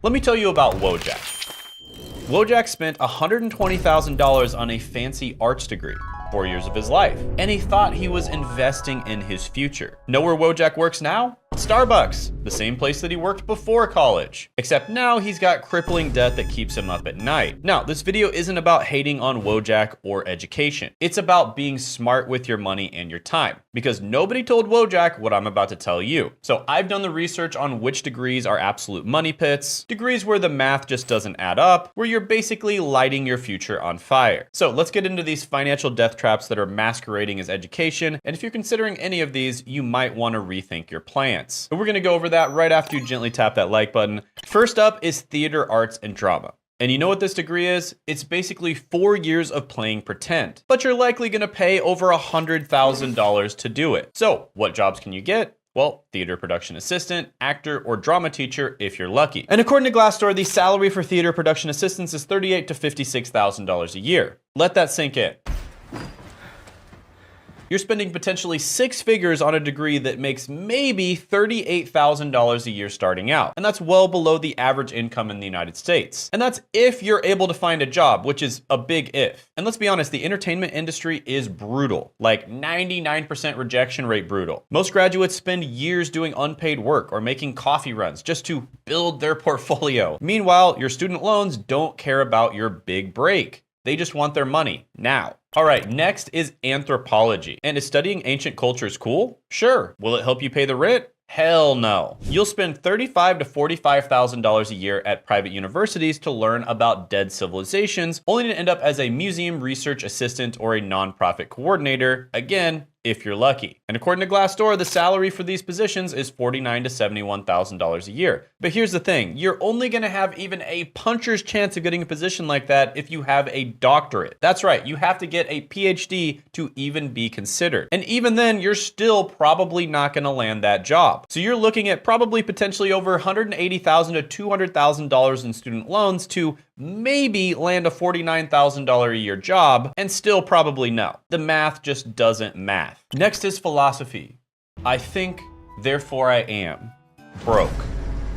Let me tell you about Wojak. Wojak spent $120,000 on a fancy arts degree, 4 years of his life, and he thought he was investing in his future. Know where Wojak works now? Starbucks, the same place that he worked before college. Except now he's got crippling debt that keeps him up at night. Now, this video isn't about hating on Wojak or education. It's about being smart with your money and your time, because nobody told Wojak what I'm about to tell you. So I've done the research on which degrees are absolute money pits, degrees where the math just doesn't add up, where you're basically lighting your future on fire. So let's get into these financial death traps that are masquerading as education, and if you're considering any of these, you might want to rethink your plans. And we're gonna go over that right after you gently tap that like button. First up is theater arts and drama. And you know what this degree is? It's basically 4 years of playing pretend, but you're likely gonna pay over $100,000 to do it. So what jobs can you get? Well, theater production assistant, actor, or drama teacher if you're lucky. And according to Glassdoor, the salary for theater production assistants is $38,000 to $56,000 a year. Let that sink in. You're spending potentially 6 figures on a degree that makes maybe $38,000 a year starting out. And that's well below the average income in the United States. And that's if you're able to find a job, which is a big if. And let's be honest, the entertainment industry is brutal, like 99% rejection rate brutal. Most graduates spend years doing unpaid work or making coffee runs just to build their portfolio. Meanwhile, your student loans don't care about your big break. They just want their money now. All right, next is anthropology. And is studying ancient cultures cool? Sure. Will it help you pay the rent? Hell no. You'll spend $35,000 to $45,000 a year at private universities to learn about dead civilizations, only to end up as a museum research assistant or a nonprofit coordinator, again, if you're lucky. And according to Glassdoor, the salary for these positions is $49,000 to $71,000 a year. But here's the thing, you're only gonna have even a puncher's chance of getting a position like that if you have a doctorate. That's right, you have to get a PhD to even be considered. And even then, you're still probably not gonna land that job. So you're looking at probably potentially over $180,000 to $200,000 in student loans to maybe land a $49,000 a year job, and still probably no. The math just doesn't math. Next is philosophy. I think, therefore I am. Broke.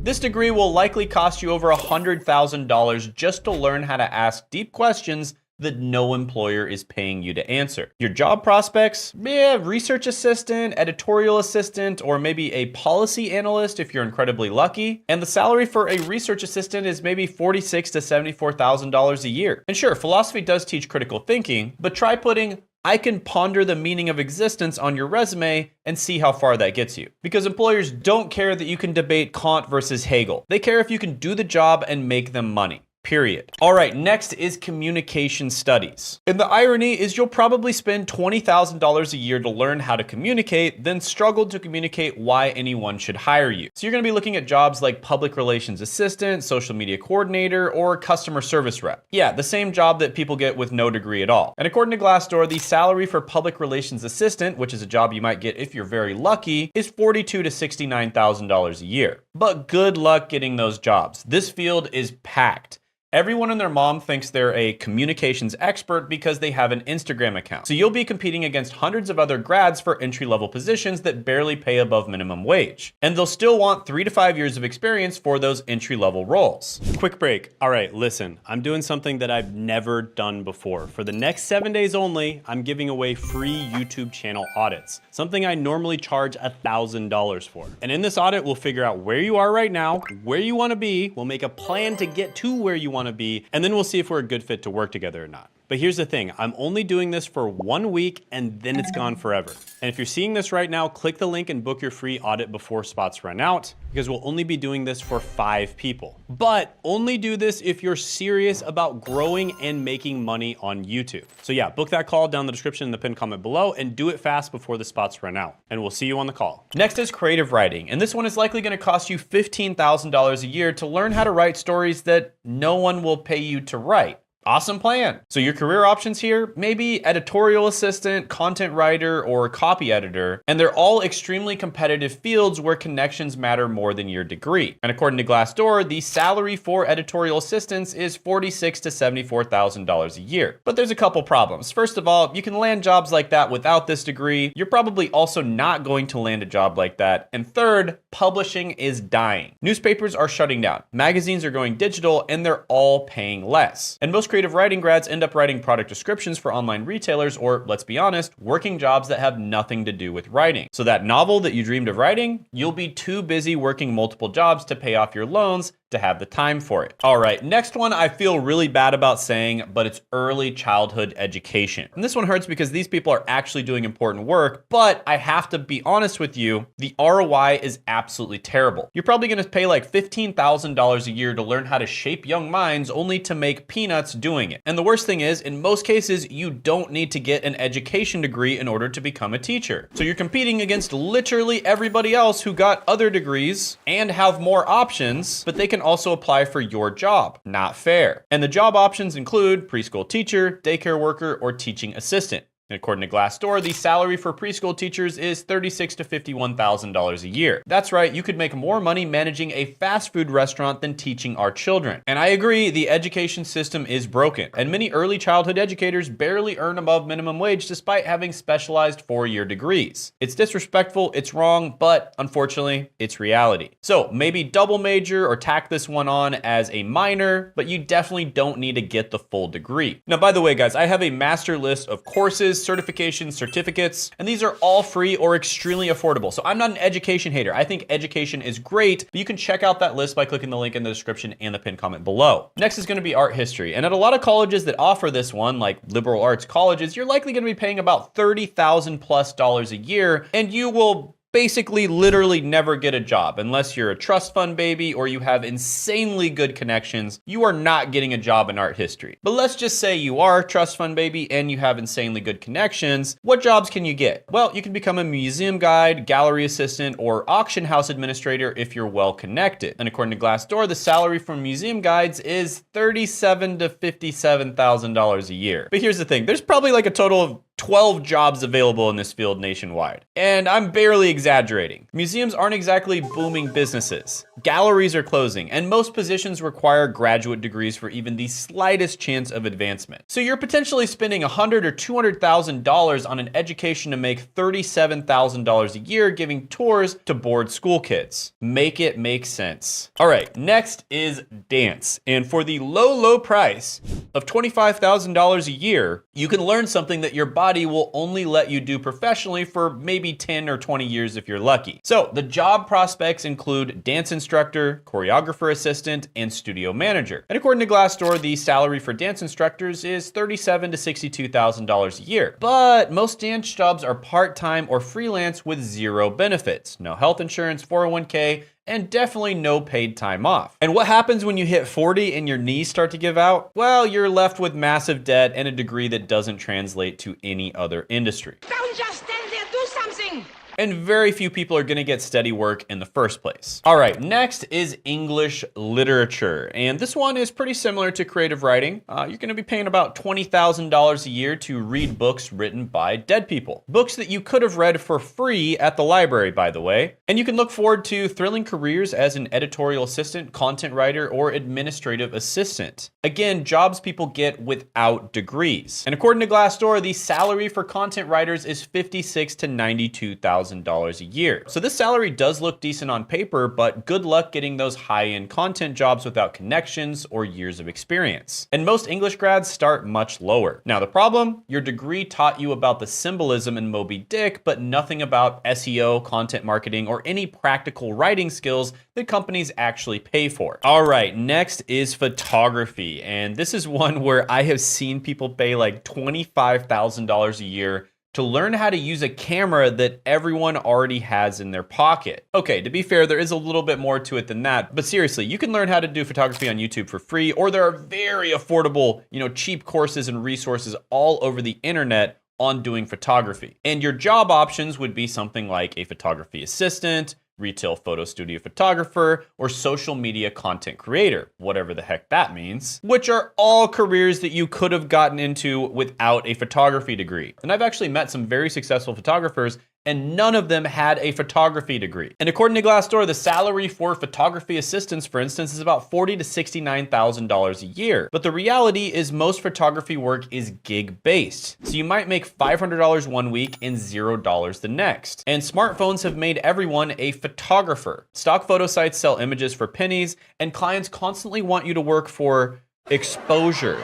This degree will likely cost you over $100,000 just to learn how to ask deep questions that no employer is paying you to answer. Your job prospects? Yeah, research assistant, editorial assistant, or maybe a policy analyst if you're incredibly lucky. And the salary for a research assistant is maybe $46,000 to $74,000 a year. And sure, philosophy does teach critical thinking, but try putting I can ponder the meaning of existence on your resume and see how far that gets you. Because employers don't care that you can debate Kant versus Hegel. They care if you can do the job and make them money. Period. All right, next is communication studies. And the irony is you'll probably spend $20,000 a year to learn how to communicate, then struggle to communicate why anyone should hire you. So you're gonna be looking at jobs like public relations assistant, social media coordinator, or customer service rep. Yeah, the same job that people get with no degree at all. And according to Glassdoor, the salary for public relations assistant, which is a job you might get if you're very lucky, is $42,000 to $69,000 a year. But good luck getting those jobs. This field is packed. Everyone and their mom thinks they're a communications expert because they have an Instagram account. So you'll be competing against hundreds of other grads for entry-level positions that barely pay above minimum wage. And they'll still want 3 to 5 years of experience for those entry-level roles. Quick break. All right, listen, I'm doing something that I've never done before. For the next 7 days only, I'm giving away free YouTube channel audits, something I normally charge $1,000 for. And in this audit, we'll figure out where you are right now, where you wanna be, we'll make a plan to get to where you want to be, and then we'll see if we're a good fit to work together or not. But here's the thing, I'm only doing this for 1 week and then it's gone forever. And if you're seeing this right now, click the link and book your free audit before spots run out, because we'll only be doing this for 5 people. But only do this if you're serious about growing and making money on YouTube. So yeah, book that call down in the description in the pinned comment below and do it fast before the spots run out. And we'll see you on the call. Next is creative writing. And this one is likely gonna cost you $15,000 a year to learn how to write stories that no one will pay you to write. Awesome plan. So your career options here, maybe editorial assistant, content writer, or copy editor, and they're all extremely competitive fields where connections matter more than your degree. And according to Glassdoor, the salary for editorial assistants is $46,000 to $74,000 a year. But there's a couple problems. First of all, you can land jobs like that without this degree. You're probably also not going to land a job like that. And third, publishing is dying. Newspapers are shutting down. Magazines are going digital, and they're all paying less. And most creative writing grads end up writing product descriptions for online retailers, or let's be honest, working jobs that have nothing to do with writing. So that novel that you dreamed of writing, you'll be too busy working multiple jobs to pay off your loans to have the time for it. All right, next one I feel really bad about saying, but it's early childhood education. And this one hurts because these people are actually doing important work, but I have to be honest with you, the ROI is absolutely terrible. You're probably gonna pay like $15,000 a year to learn how to shape young minds only to make peanuts doing it. And the worst thing is, in most cases, you don't need to get an education degree in order to become a teacher. So you're competing against literally everybody else who got other degrees and have more options, but they can also apply for your job. Not fair. And the job options include preschool teacher, daycare worker, or teaching assistant. And according to Glassdoor, the salary for preschool teachers is $36,000 to $51,000 a year. That's right, you could make more money managing a fast food restaurant than teaching our children. And I agree, the education system is broken, and many early childhood educators barely earn above minimum wage despite having specialized 4-year degrees. It's disrespectful, it's wrong, but unfortunately, it's reality. So maybe double major or tack this one on as a minor, but you definitely don't need to get the full degree. Now, by the way, guys, I have a master list of courses, certifications, certificates, and these are all free or extremely affordable. So I'm not an education hater. I think education is great, but you can check out that list by clicking the link in the description and the pinned comment below. Next is gonna be art history. And at a lot of colleges that offer this one, like liberal arts colleges, you're likely gonna be paying about $30,000+ a year, and you will basically literally never get a job unless you're a trust fund baby or you have insanely good connections. You are not getting a job in art history. But let's just say you are a trust fund baby and you have insanely good connections. What jobs can you get? Well, you can become a museum guide, gallery assistant, or auction house administrator if you're well connected. And according to Glassdoor, the salary for museum guides is $37,000 to $57,000 a year. But here's the thing, there's probably like a total of 12 jobs available in this field nationwide. And I'm barely exaggerating. Museums aren't exactly booming businesses. Galleries are closing, and most positions require graduate degrees for even the slightest chance of advancement. So you're potentially spending $100,000 or $200,000 on an education to make $37,000 a year giving tours to bored school kids. Make it make sense. All right, next is dance. And for the low price of $25,000 a year, you can learn something that your body will only let you do professionally for maybe 10 or 20 years if you're lucky. So the job prospects include dance instructor, choreographer assistant, and studio manager. And according to Glassdoor, the salary for dance instructors is $37,000 to $62,000 a year. But most dance jobs are part-time or freelance with zero benefits, no health insurance, 401k, and definitely no paid time off. And what happens when you hit 40 and your knees start to give out? Well, you're left with massive debt and a degree that doesn't translate to any other industry. Don't just stand there, do something! And very few people are gonna get steady work in the first place. All right, next is English literature. And this one is pretty similar to creative writing. You're gonna be paying about $20,000 a year to read books written by dead people. Books that you could have read for free at the library, by the way. And you can look forward to thrilling careers as an editorial assistant, content writer, or administrative assistant. Again, jobs people get without degrees. And according to Glassdoor, the salary for content writers is $56,000 to $92,000 a year. So this salary does look decent on paper, but good luck getting those high-end content jobs without connections or years of experience. And most English grads start much lower. Now the problem, your degree taught you about the symbolism in Moby Dick, but nothing about SEO, content marketing, or any practical writing skills that companies actually pay for. All right, next is photography. And this is one where I have seen people pay like $25,000 a year to learn how to use a camera that everyone already has in their pocket. Okay, to be fair, there is a little bit more to it than that, but seriously, you can learn how to do photography on YouTube for free, or there are very affordable, cheap courses and resources all over the internet on doing photography. And your job options would be something like a photography assistant, retail photo studio photographer, or social media content creator, whatever the heck that means, which are all careers that you could have gotten into without a photography degree. And I've actually met some very successful photographers, and none of them had a photography degree. And according to Glassdoor, the salary for photography assistants, for instance, is about $40,000 to $69,000 a year. But the reality is most photography work is gig-based. So you might make $500 one week and $0 the next. And smartphones have made everyone a photographer. Stock photo sites sell images for pennies, and clients constantly want you to work for exposure.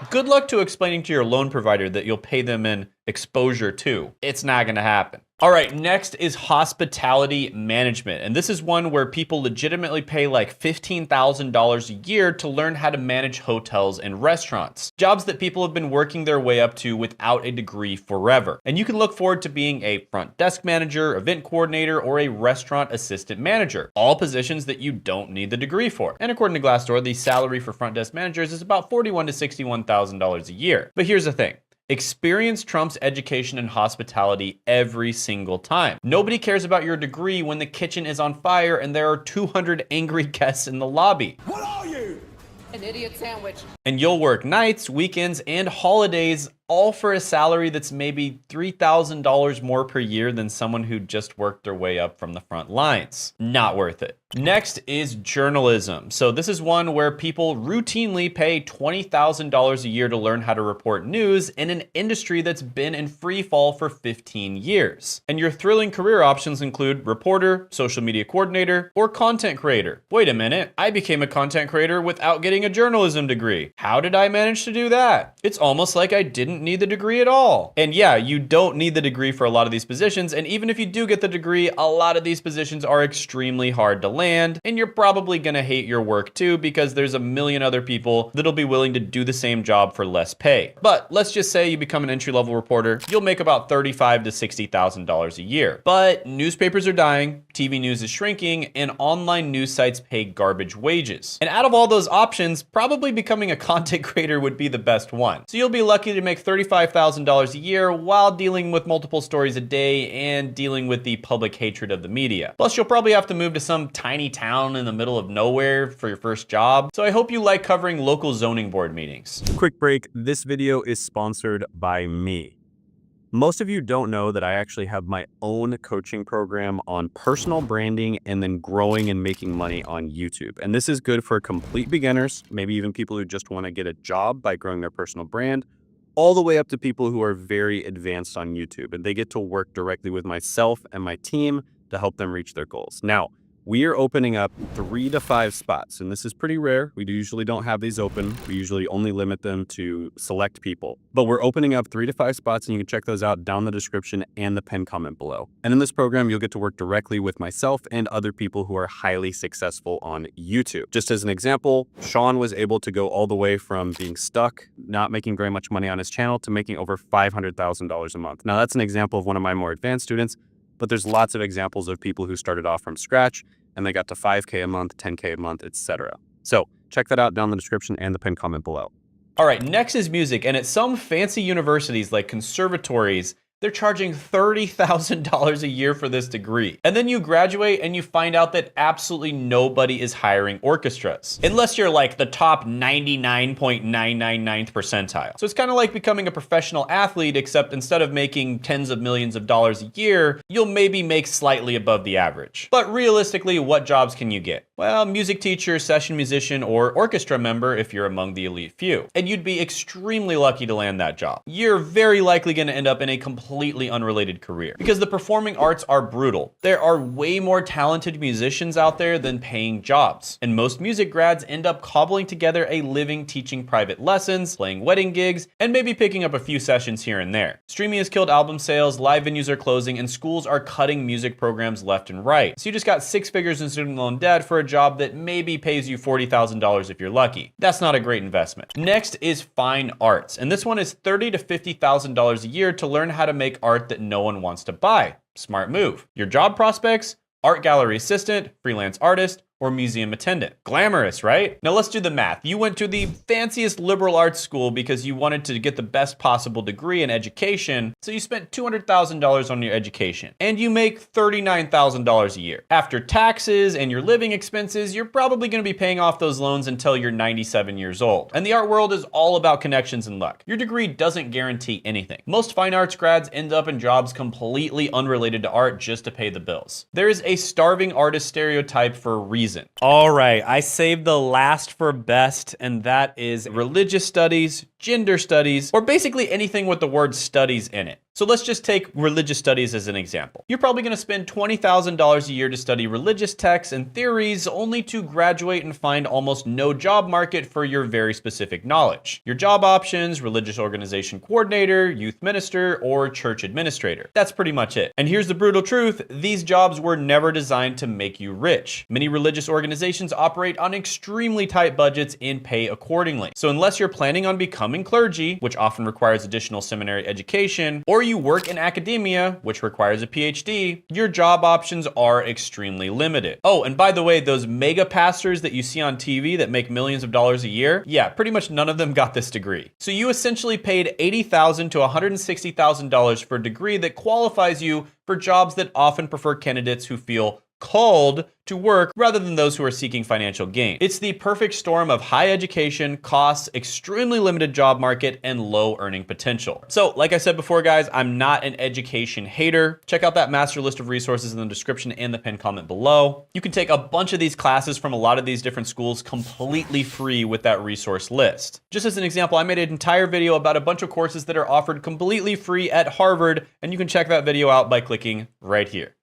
Good luck to explaining to your loan provider that you'll pay them in exposure too. It's not gonna happen. All right, next is hospitality management. And this is one where people legitimately pay like $15,000 a year to learn how to manage hotels and restaurants. Jobs that people have been working their way up to without a degree forever. And you can look forward to being a front desk manager, event coordinator, or a restaurant assistant manager. All positions that you don't need the degree for. And according to Glassdoor, the salary for front desk managers is about $41,000 to $61,000 a year. But here's the thing. Experience trumps education and hospitality every single time. Nobody cares about your degree when the kitchen is on fire and there are 200 angry guests in the lobby. What are you? An idiot sandwich. And you'll work nights, weekends, and holidays, all for a salary that's maybe $3,000 more per year than someone who just worked their way up from the front lines. Not worth it. Next is journalism. So this is one where people routinely pay $20,000 a year to learn how to report news in an industry that's been in free fall for 15 years. And your thrilling career options include reporter, social media coordinator, or content creator. Wait a minute, I became a content creator without getting a journalism degree. How did I manage to do that? It's almost like I didn't need the degree at all. And yeah, you don't need the degree for a lot of these positions, and even if you do get the degree, a lot of these positions are extremely hard to land, and you're probably gonna hate your work too because there's a million other people that'll be willing to do the same job for less pay. But let's just say you become an entry-level reporter, you'll make about $35,000 to $60,000 a year. But newspapers are dying, TV news is shrinking, and online news sites pay garbage wages. And out of all those options, probably becoming a content creator would be the best one. So you'll be lucky to make $35,000 a year while dealing with multiple stories a day and dealing with the public hatred of the media. Plus, you'll probably have to move to some tiny town in the middle of nowhere for your first job. So I hope you like covering local zoning board meetings. Quick break. This video is sponsored by me. Most of you don't know that I actually have my own coaching program on personal branding and then growing and making money on YouTube. And this is good for complete beginners, maybe even people who just want to get a job by growing their personal brand, all the way up to people who are very advanced on YouTube. And they get to work directly with myself and my team to help them reach their goals. Now, we are opening up 3 to 5 spots, and this is pretty rare. We usually don't have these open. We usually only limit them to select people. But we're opening up 3 to 5 spots, and you can check those out down in the description and the pinned comment below. And in this program, you'll get to work directly with myself and other people who are highly successful on YouTube. Just as an example, Sean was able to go all the way from being stuck, not making very much money on his channel, to making over $500,000 a month. Now, that's an example of one of my more advanced students, but there's lots of examples of people who started off from scratch and they got to 5K a month, 10K a month, etc. So check that out down in the description and the pinned comment below. All right, next is music. And at some fancy universities like conservatories, they're charging $30,000 a year for this degree. And then you graduate and you find out that absolutely nobody is hiring orchestras. Unless you're like the top 99.999th percentile. So it's kind of like becoming a professional athlete, except instead of making tens of millions of dollars a year, you'll maybe make slightly above the average. But realistically, what jobs can you get? Well, music teacher, session musician, or orchestra member if you're among the elite few. And you'd be extremely lucky to land that job. You're very likely gonna end up in a completely unrelated career because the performing arts are brutal. There are way more talented musicians out there than paying jobs. And most music grads end up cobbling together a living teaching private lessons, playing wedding gigs, and maybe picking up a few sessions here and there. Streaming has killed album sales, live venues are closing, and schools are cutting music programs left and right. So you just got 6 figures in student loan debt for a job that maybe pays you $40,000 if you're lucky. That's not a great investment. Next is fine arts. And this one is $30,000 to $50,000 a year to learn how to make art that no one wants to buy. Smart move. Your job prospects: art gallery assistant, freelance artist, or museum attendant. Glamorous, right? Now let's do the math. You went to the fanciest liberal arts school because you wanted to get the best possible degree in education, so you spent $200,000 on your education, and you make $39,000 a year. After taxes and your living expenses, you're probably going to be paying off those loans until you're 97 years old. And the art world is all about connections and luck. Your degree doesn't guarantee anything. Most fine arts grads end up in jobs completely unrelated to art just to pay the bills. There is a starving artist stereotype for a reason. All right, I saved the last for best, and that is religious studies, gender studies, or basically anything with the word studies in it. So let's just take religious studies as an example. You're probably going to spend $20,000 a year to study religious texts and theories, only to graduate and find almost no job market for your very specific knowledge. Your job options: religious organization coordinator, youth minister, or church administrator. That's pretty much it. And here's the brutal truth: these jobs were never designed to make you rich. Many religious organizations operate on extremely tight budgets and pay accordingly. So unless you're planning on becoming clergy, which often requires additional seminary education, or you work in academia, which requires a PhD, your job options are extremely limited. Oh, and by the way, those mega pastors that you see on TV that make millions of dollars a year, yeah, pretty much none of them got this degree. So you essentially paid $80,000 to $160,000 for a degree that qualifies you for jobs that often prefer candidates who feel called to work rather than those who are seeking financial gain. It's the perfect storm of high education, costs, extremely limited job market, and low earning potential. So like I said before, guys, I'm not an education hater. Check out that master list of resources in the description and the pinned comment below. You can take a bunch of these classes from a lot of these different schools completely free with that resource list. Just as an example, I made an entire video about a bunch of courses that are offered completely free at Harvard, and you can check that video out by clicking right here.